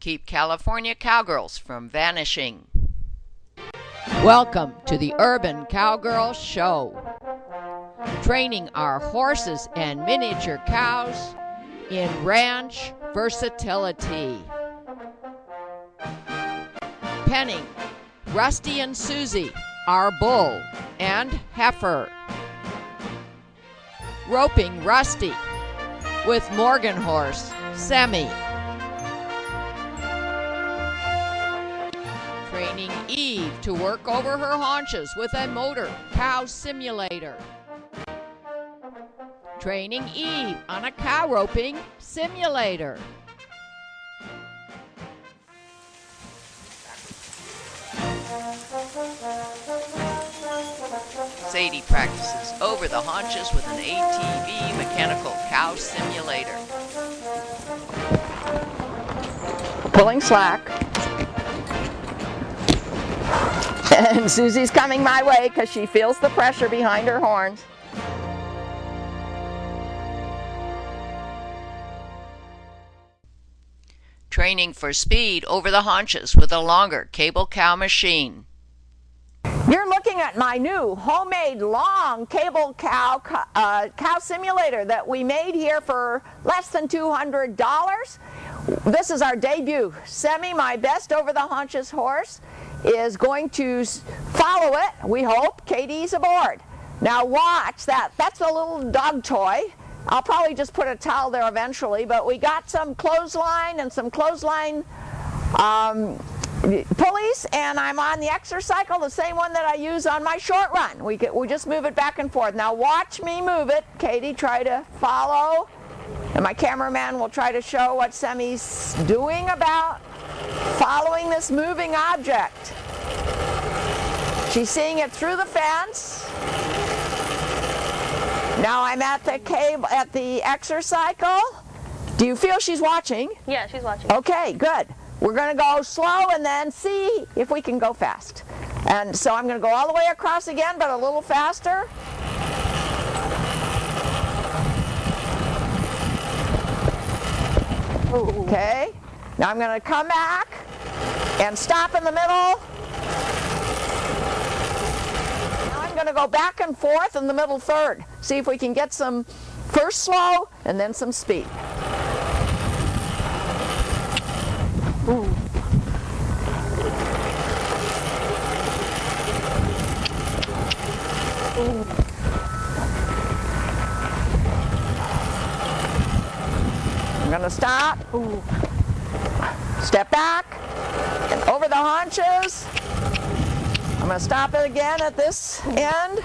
Keep California cowgirls from vanishing. Welcome to the Urban Cowgirl Show. Training our horses and miniature cows in ranch versatility. Penning Rusty and Susie, our bull and heifer. Roping Rusty with Morgan horse, Semi. Training Eve to work over her haunches with a motor cow simulator. Training Eve on a cow roping simulator. Sadie practices over the haunches with an ATV mechanical cow simulator. Pulling slack. And Susie's coming my way because she feels the pressure behind her horns. Training for speed over the haunches with a longer cable cow machine. You're looking at my new homemade long cable cow simulator that we made here for less than $200. This is our debut. Semi, my best over the haunches horse, is going to follow it, we hope. Katie's aboard. Now watch that. That's a little dog toy. I'll probably just put a towel there eventually, but we got some clothesline and some clothesline pulleys, and I'm on the exercycle, the same one that I use on my short run. We just move it back and forth. Now watch me move it. Katie, try to follow, and my cameraman will try to show what Semi's doing about following this moving object. She's seeing it through the fence. Now I'm at the exercycle. Do you feel she's watching? Yeah, she's watching. Okay, good. We're going to go slow and then see if we can go fast. And so I'm going to go all the way across again, but a little faster. Okay. Now I'm going to come back and stop in the middle. Now I'm going to go back and forth in the middle third. See if we can get some first slow and then some speed. Ooh. Ooh. I'm going to stop. Ooh. Step back and over the haunches. I'm going to stop it again at this end,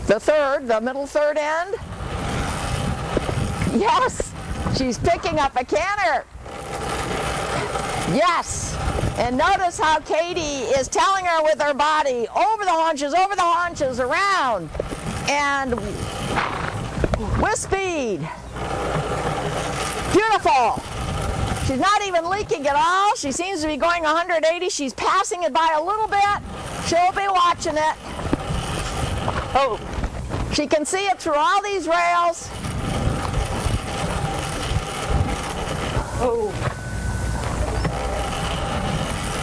the middle third end. Yes, she's picking up a canter. Yes, and notice how Katie is telling her with her body, over the haunches, around, and with speed. Beautiful. She's not even leaking at all. She seems to be going 180. She's passing it by a little bit. She'll be watching it. Oh, she can see it through all these rails. Oh.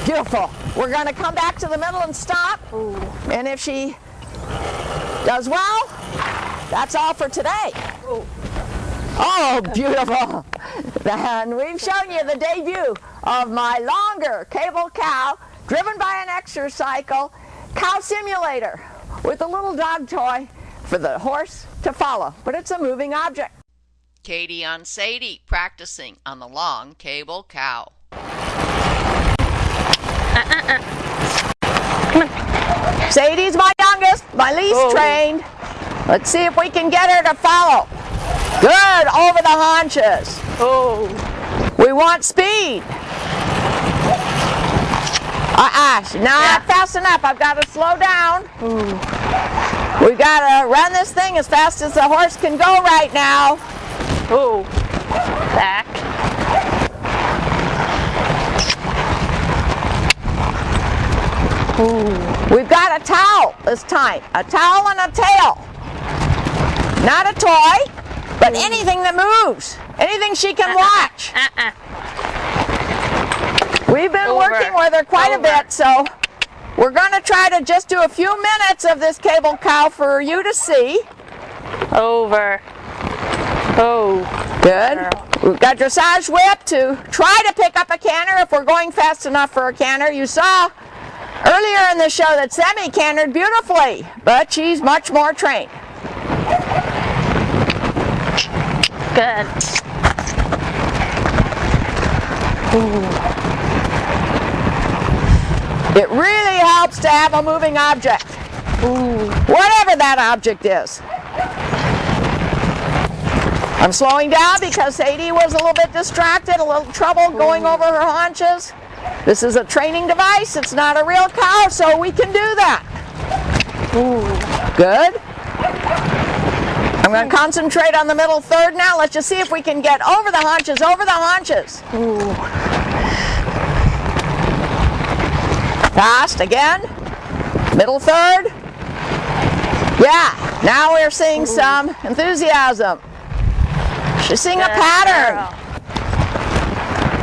Beautiful. We're going to come back to the middle and stop. Ooh. And if she does well, that's all for today. Ooh. Oh, beautiful. And we've shown you the debut of my longer cable cow driven by an exercycle cow simulator with a little dog toy for the horse to follow. But it's a moving object. Katie on Sadie practicing on the long cable cow. Sadie's my youngest, my least trained. Let's see if we can get her to follow. Good, over the haunches. Oh. We want speed. Not fast enough. I've got to slow down. Ooh. We've got to run this thing as fast as the horse can go right now. Ooh. Back. Ooh. We've got a towel this time. A towel and a tail. Not a toy, but anything that moves. Anything she can watch. We've been working with her quite a bit, so we're going to try to just do a few minutes of this cable cow for you to see. Over. Oh. Good. Girl. We've got dressage whip to try to pick up a canter if we're going fast enough for a canter. You saw earlier in the show that Semi cantered beautifully, but she's much more trained. Good. Ooh. It really helps to have a moving object, whatever that object is. I'm slowing down because Sadie was a little bit distracted, a little trouble going over her haunches. This is a training device, it's not a real cow, so we can do that. Good. I'm going to concentrate on the middle third now. Let's just see if we can get over the haunches, over the haunches. Fast again. Middle third. Yeah, now we're seeing some enthusiasm. She's seeing a pattern.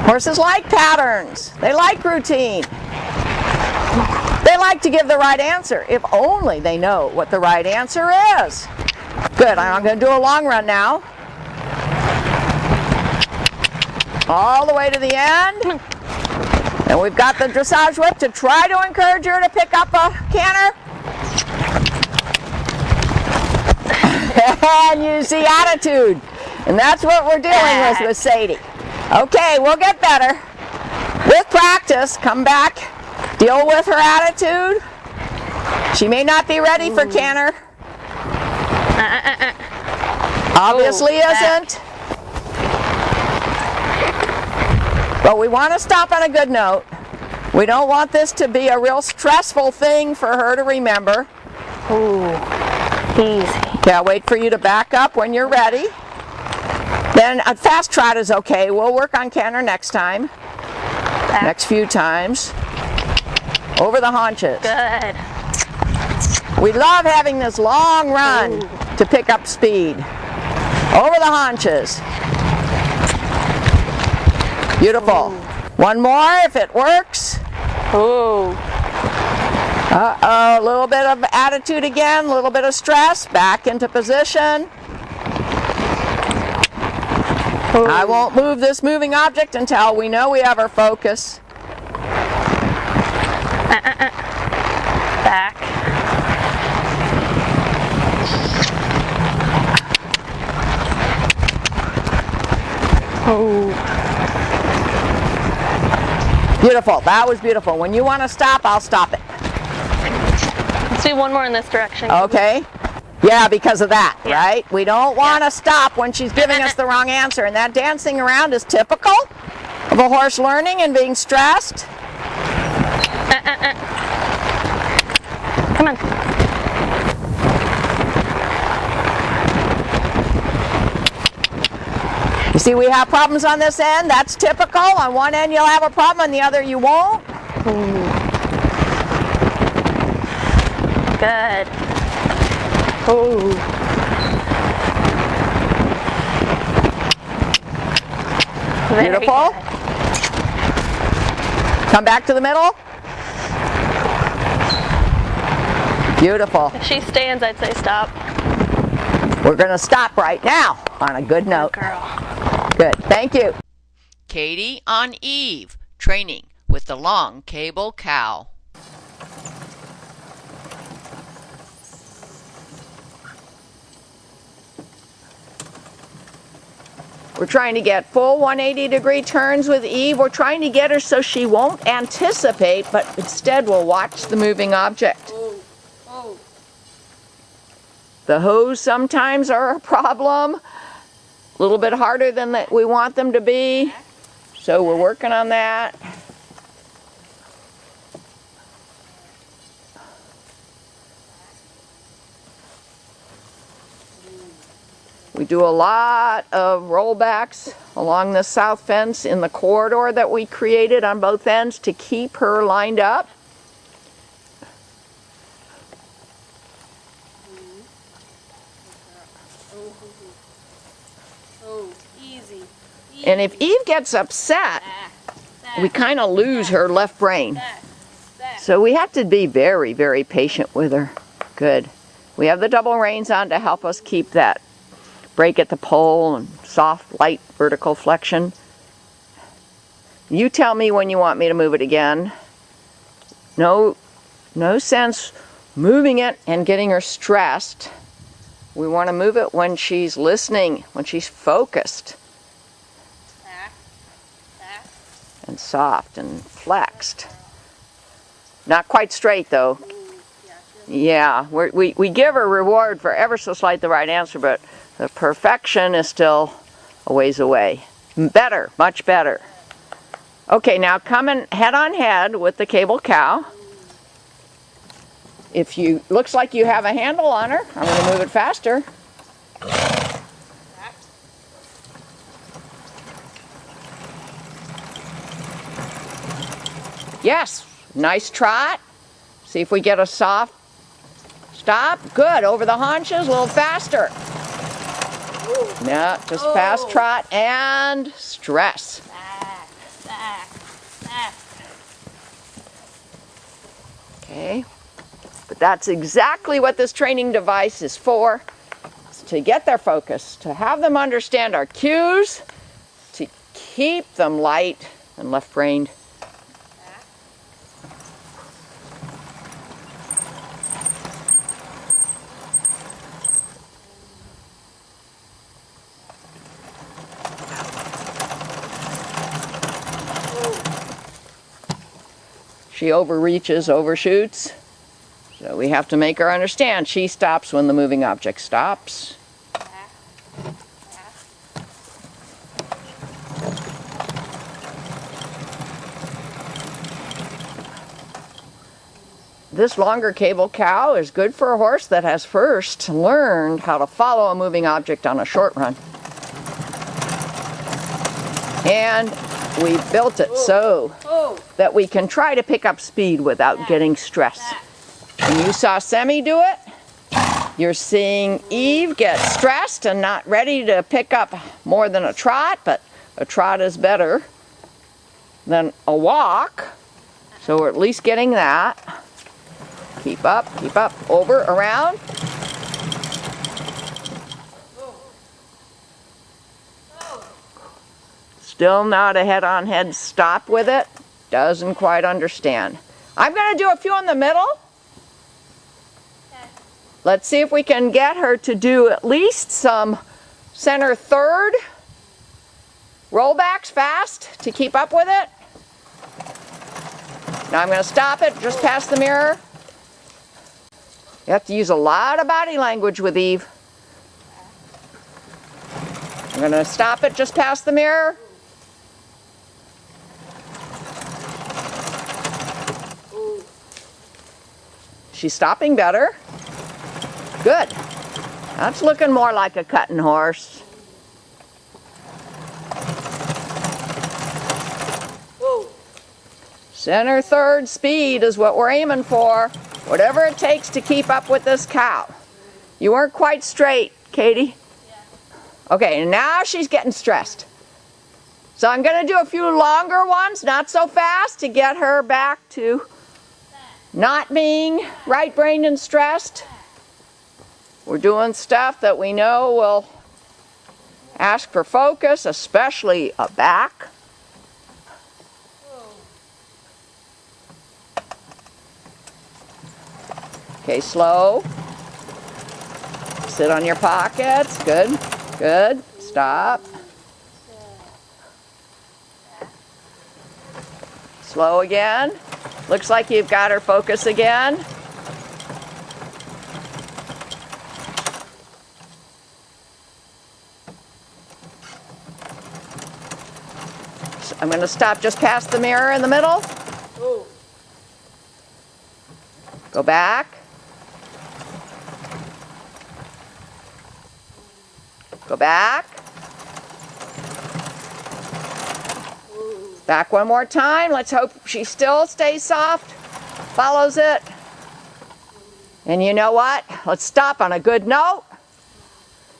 Horses like patterns. They like routine. They like to give the right answer, if only they know what the right answer is. Good, I'm going to do a long run now. All the way to the end. And we've got the dressage whip to try to encourage her to pick up a canter. And you see attitude. And that's what we're dealing with Sadie. Okay, we'll get better. With practice, come back, deal with her attitude. She may not be ready for canter. Obviously isn't. But we want to stop on a good note. We don't want this to be a real stressful thing for her to remember. Ooh, easy. Yeah, wait for you to back up when you're ready. Then a fast trot is okay. We'll work on canter next time. Next few times. Over the haunches. Good. We love having this long run to pick up speed. Over the haunches. Beautiful. One more if it works. Ooh. Uh-oh, a little bit of attitude again, a little bit of stress. Back into position. I won't move this moving object until we know we have our focus. Back. Oh. Beautiful. That was beautiful. When you want to stop, I'll stop it. Let's do one more in this direction. Okay. Yeah, because of that, right? We don't want to stop when she's giving us the wrong answer. And that dancing around is typical of a horse learning and being stressed. Come on. You see, we have problems on this end. That's typical. On one end, you'll have a problem. On the other, you won't. Good. Ooh. Beautiful. Come back to the middle. Beautiful. If she stands, I'd say stop. We're going to stop right now on a good note. Girl. Good. Thank you. Katie on Eve, training with the long cable cow. We're trying to get full 180-degree turns with Eve. We're trying to get her so she won't anticipate, but instead will watch the moving object. The hooves sometimes are a problem, a little bit harder than that we want them to be, so we're working on that. We do a lot of rollbacks along the south fence in the corridor that we created on both ends to keep her lined up. Oh, easy. And if Eve gets upset, we kind of lose her left brain. So we have to be very, very patient with her. Good. We have the double reins on to help us keep that brake at the pole and soft, light, vertical flexion. You tell me when you want me to move it again. No sense moving it and getting her stressed. We want to move it when she's listening, when she's focused. And soft and flexed. Not quite straight though. Yeah, we give her reward for ever so slight the right answer, but the perfection is still a ways away. Better, much better. Okay, now coming head on head with the cable cow. If you, looks like you have a handle on her, I'm going to move it faster. Yes, nice trot. See if we get a soft stop. Good, over the haunches, a little faster. No, just fast trot and stress. Okay, but that's exactly what this training device is for. It's to get their focus, to have them understand our cues, to keep them light and left-brained. She overreaches, overshoots, so we have to make her understand she stops when the moving object stops. This longer cable cow is good for a horse that has first learned how to follow a moving object on a short run. And we built it so that we can try to pick up speed without getting stressed. And you saw Semi do it. You're seeing Eve get stressed and not ready to pick up more than a trot, but a trot is better than a walk. So we're at least getting that. Keep up, over, around. Still not a head-on-head stop with it. Doesn't quite understand. I'm going to do a few in the middle. Let's see if we can get her to do at least some center third rollbacks fast to keep up with it. Now I'm going to stop it just past the mirror. You have to use a lot of body language with Eve. I'm going to stop it just past the mirror. She's stopping better. Good. That's looking more like a cutting horse. Center third speed is what we're aiming for. Whatever it takes to keep up with this cow. You weren't quite straight, Katie. Okay, and now she's getting stressed. So I'm going to do a few longer ones, not so fast, to get her back to not being right-brained and stressed. We're doing stuff that we know will ask for focus, especially a back. Okay, slow. Sit on your pockets. Good, good. Stop. Slow again. Looks like you've got her focus again. So I'm going to stop just past the mirror in the middle. Go back. Go back. Back one more time. Let's hope she still stays soft, follows it. And you know what? Let's stop on a good note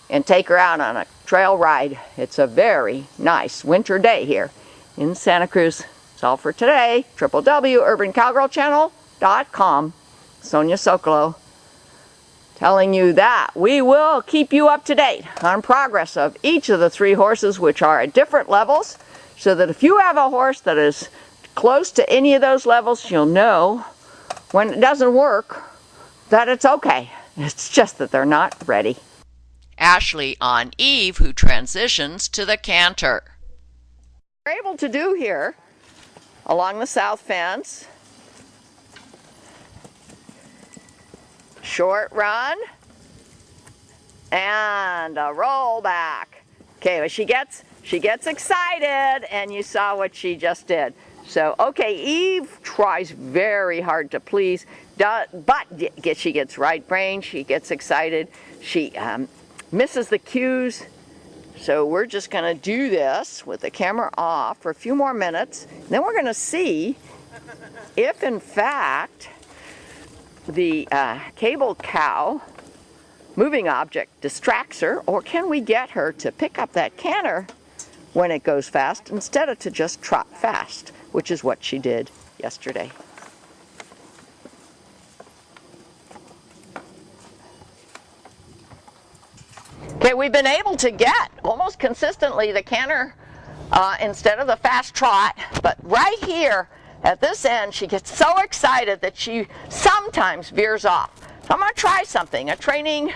and take her out on a trail ride. It's a very nice winter day here in Santa Cruz. That's all for today. www.urbancowgirlchannel.com. Sonia Sokolow telling you that we will keep you up to date on progress of each of the 3 horses, which are at different levels, so that if you have a horse that is close to any of those levels, you'll know when it doesn't work that it's okay. It's just that they're not ready. Ashley on Eve, who transitions to the canter. We're able to do here along the south fence. Short run and a roll back. Okay, well, she gets excited, and you saw what she just did. So, okay, Eve tries very hard to please, but she gets right brain, she gets excited, she misses the cues. So we're just going to do this with the camera off for a few more minutes. Then we're going to see if, in fact, the cable cow moving object distracts her, or can we get her to pick up that canter when it goes fast instead of to just trot fast, which is what she did yesterday. Okay, we've been able to get almost consistently the canter instead of the fast trot, but right here at this end she gets so excited that she sometimes veers off. So I'm going to try something, a training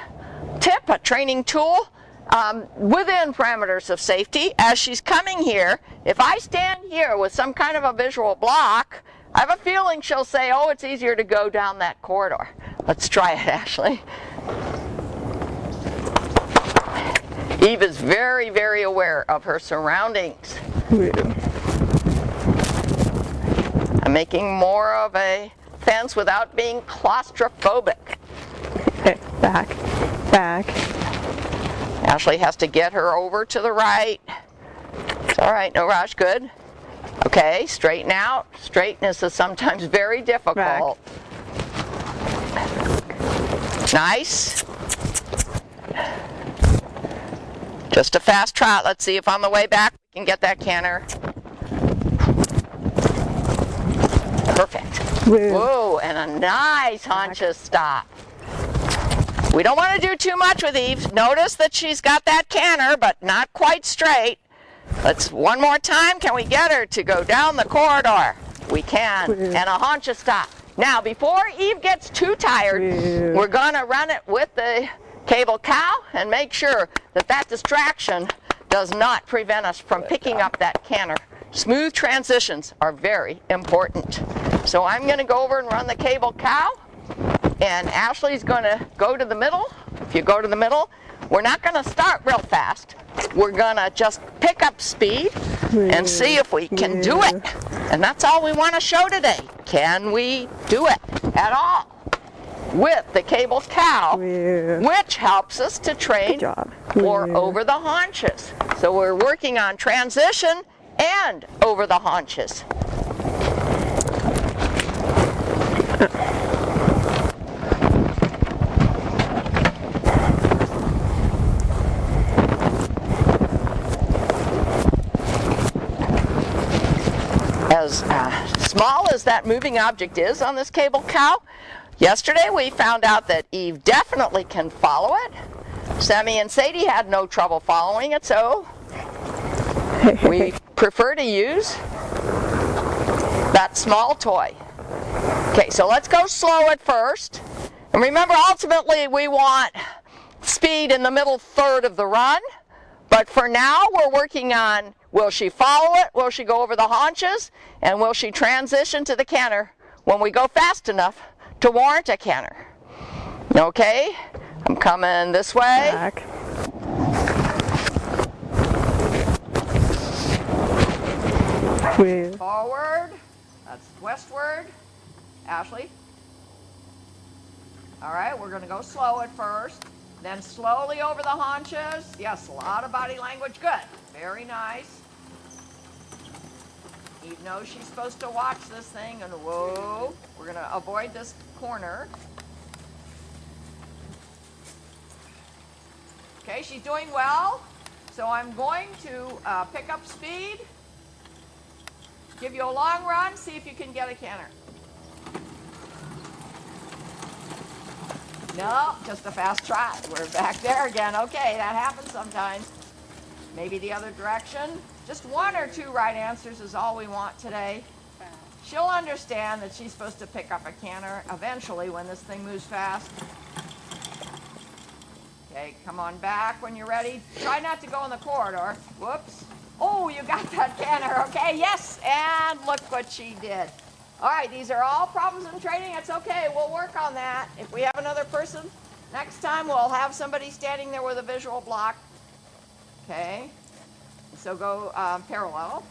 tip, a training tool within parameters of safety. As she's coming here, if I stand here with some kind of a visual block, I have a feeling she'll say, oh, it's easier to go down that corridor. Let's try it, Ashley. Eve is very, very aware of her surroundings. I'm making more of a fence without being claustrophobic. Okay, back. Ashley has to get her over to the right. It's all right, no rush, good. Okay, straighten out. Straightness is sometimes very difficult. Back. Nice. Just a fast trot. Let's see if on the way back we can get that canter. Perfect. Whoa, and a nice haunches stop. We don't want to do too much with Eve. Notice that she's got that canter, but not quite straight. Let's, one more time, can we get her to go down the corridor? We can, and a haunches stop. Now, before Eve gets too tired, we're going to run it with the cable cow and make sure that that distraction does not prevent us from picking up that canter. Smooth transitions are very important. So I'm going to go over and run the cable cow, and Ashley's going to go to the middle. If you go to the middle, we're not going to start real fast. We're going to just pick up speed and see if we can do it. And that's all we want to show today. Can we do it at all with the cable cow, which helps us to train for over the haunches. So we're working on transition and over the haunches. As small as that moving object is on this cable cow, yesterday we found out that Eve definitely can follow it. Sammy and Sadie had no trouble following it, so we prefer to use that small toy. Okay, so let's go slow at first. And remember, ultimately we want speed in the middle third of the run. But for now, we're working on, will she follow it? Will she go over the haunches? And will she transition to the canter when we go fast enough to warrant a canter? Okay, I'm coming this way. Back. Forward. That's westward. Ashley. All right, we're going to go slow at first. Then slowly over the haunches. Yes, a lot of body language. Good. Very nice. Eve knows she's supposed to watch this thing. And whoa, we're going to avoid this corner. Okay, she's doing well. So I'm going to pick up speed. Give you a long run, see if you can get a canter. No, just a fast trot. We're back there again. Okay, that happens sometimes. Maybe the other direction. Just one or two right answers is all we want today. She'll understand that she's supposed to pick up a canter eventually when this thing moves fast. Okay, come on back when you're ready. Try not to go in the corridor. Whoops. Oh, you got that canter. Okay, yes, and look what she did. All right, these are all problems in training. It's okay, we'll work on that. If we have another person, next time we'll have somebody standing there with a visual block. Okay, so go parallel.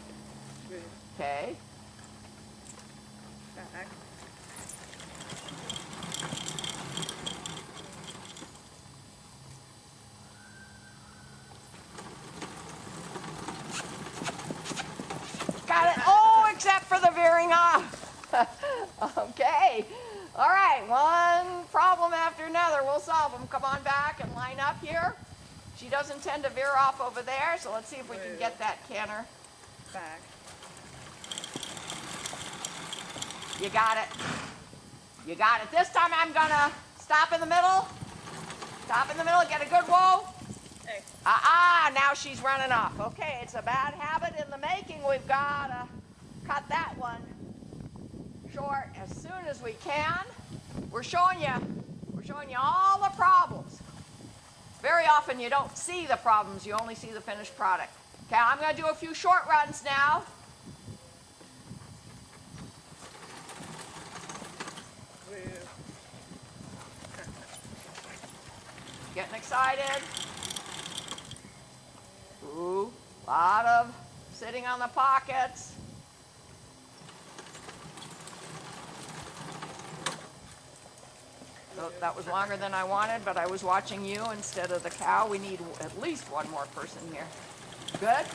Okay. Got it. Oh, except for the veering off. Okay. All right, one problem after another. We'll solve them. Come on back and line up here. She doesn't tend to veer off over there, so let's see if we can get that canter. Back. You got it. You got it. This time I'm going to stop in the middle. Stop in the middle, get a good whoa. Hey. Now she's running off. Okay, it's a bad habit in the making. We've got to cut that one short as soon as we can. We're showing you all the problems. Very often you don't see the problems, you only see the finished product. Okay, I'm going to do a few short runs now. Getting excited. Ooh, a lot of sitting on the pockets. So that was longer than I wanted, but I was watching you instead of the cow. We need at least one more person here. Good.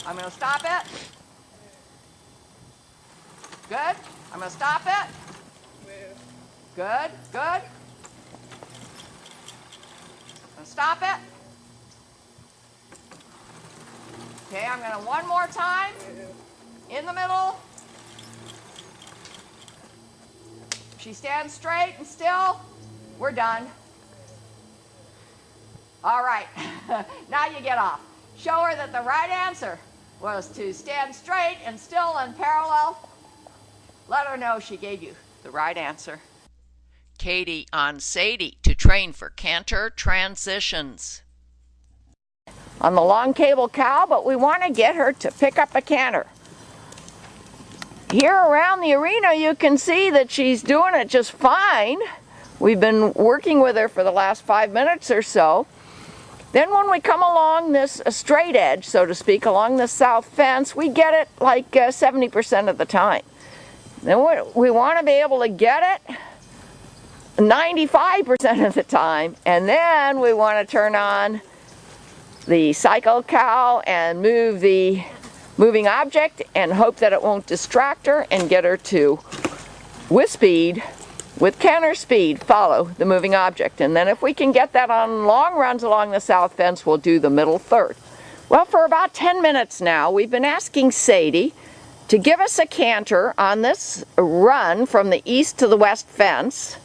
I'm going to stop it. Good. I'm going to stop it. Good. Good. Stop it. Okay, I'm going to one more time. In the middle. She stands straight and still. We're done. All right. Now you get off. Show her that the right answer was to stand straight and still and parallel. Let her know she gave you the right answer. Katie on Sadie to train for canter transitions. On the long cable cow, but we want to get her to pick up a canter. Here around the arena you can see that she's doing it just fine. We've been working with her for the last 5 minutes or so. Then when we come along this straight edge, so to speak, along the south fence, we get it like 70% of the time. Then we want to be able to get it 95% of the time, and then we want to turn on the cycle cow and move the moving object and hope that it won't distract her and get her to, with speed, with canter speed, follow the moving object. And then if we can get that on long runs along the south fence, we'll do the middle third. Well, for about 10 minutes now, we've been asking Sadie to give us a canter on this run from the east to the west fence.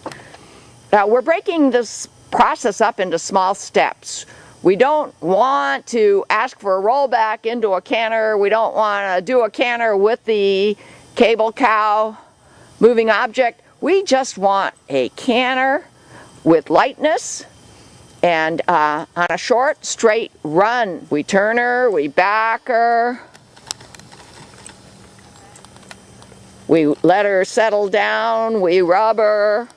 We're breaking this process up into small steps. We don't want to ask for a rollback into a canter. We don't want to do a canter with the cable cow moving object. We just want a canter with lightness and on a short, straight run. We turn her, we back her. We let her settle down, we rub her.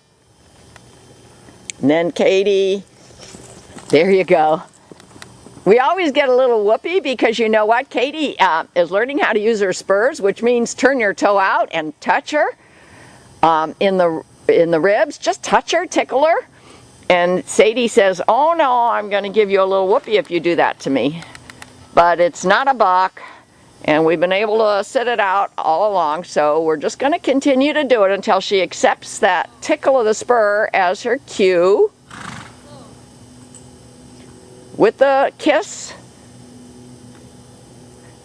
And then Katie, there you go. We always get a little whoopee because you know what? Katie is learning how to use her spurs, which means turn your toe out and touch her in the ribs. Just touch her, tickle her. And Sadie says, oh no, I'm going to give you a little whoopee if you do that to me. But it's not a buck, and we've been able to sit it out all along, so we're just going to continue to do it until she accepts that tickle of the spur as her cue. With the kiss,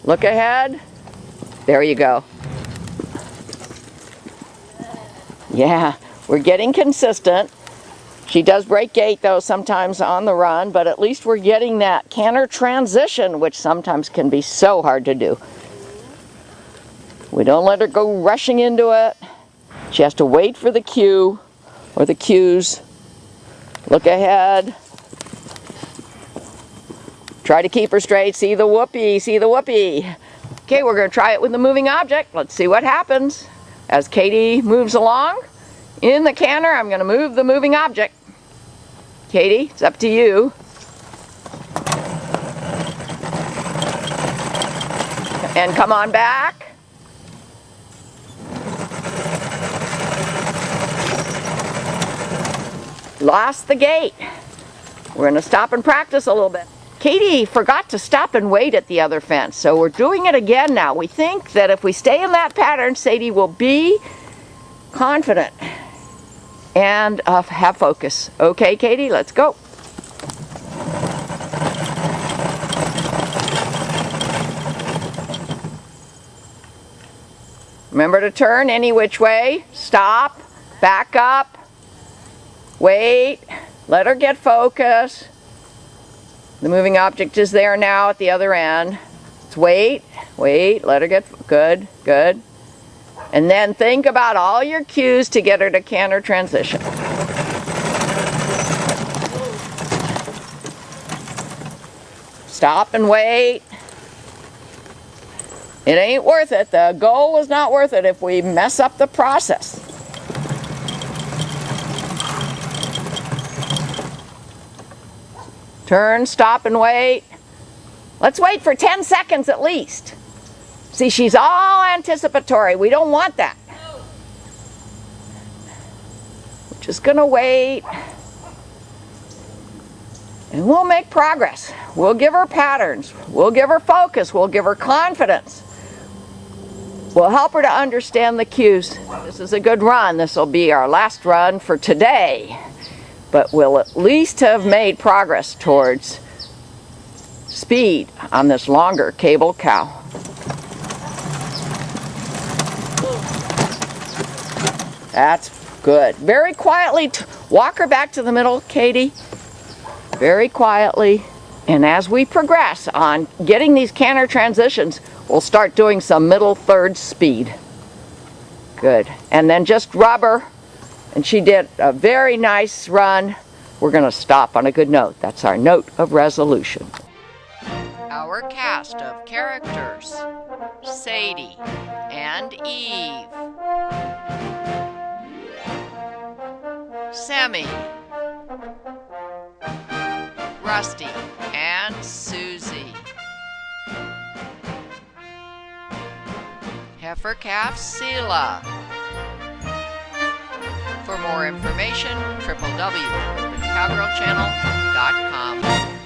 look ahead, There you go. Yeah, we're getting consistent. She does break gait though sometimes on the run, but at least we're getting that canter transition, which sometimes can be so hard to do. We don't let her go rushing into it. She has to wait for the cue or the cues. Look ahead. Try to keep her straight. See the whoopee, see the whoopee. Okay, we're going to try it with the moving object. Let's see what happens. As Katie moves along in the canter, I'm going to move the moving object. Katie, it's up to you. And come on back. Lost the gait. We're going to stop and practice a little bit. Katie forgot to stop and wait at the other fence, so we're doing it again now. We think that if we stay in that pattern, Sadie will be confident and have focus. Okay, Katie, let's go. Remember to turn any which way. Stop, back up, wait, let her get focus. The moving object is there now at the other end. Let's wait, wait, let her get, good, good. And then think about all your cues to get her to canter transition. Stop and wait. It ain't worth it. The goal is not worth it if we mess up the process. Turn, stop, and wait. Let's wait for 10 seconds at least. See, she's all anticipatory. We don't want that. We're just going to wait. And we'll make progress. We'll give her patterns. We'll give her focus. We'll give her confidence. We'll help her to understand the cues. This is a good run. This will be our last run for today. But we'll at least have made progress towards speed on this longer cable cow. That's good. Very quietly, walk her back to the middle, Katie. Very quietly. And as we progress on getting these canter transitions, we'll start doing some middle third speed. Good. And then just rub her. And she did a very nice run. We're going to stop on a good note. That's our note of resolution. Our cast of characters: Sadie and Eve, Sammy, Rusty and Susie, heifer calf Sela. For more information, www.cowgirlchannel.com.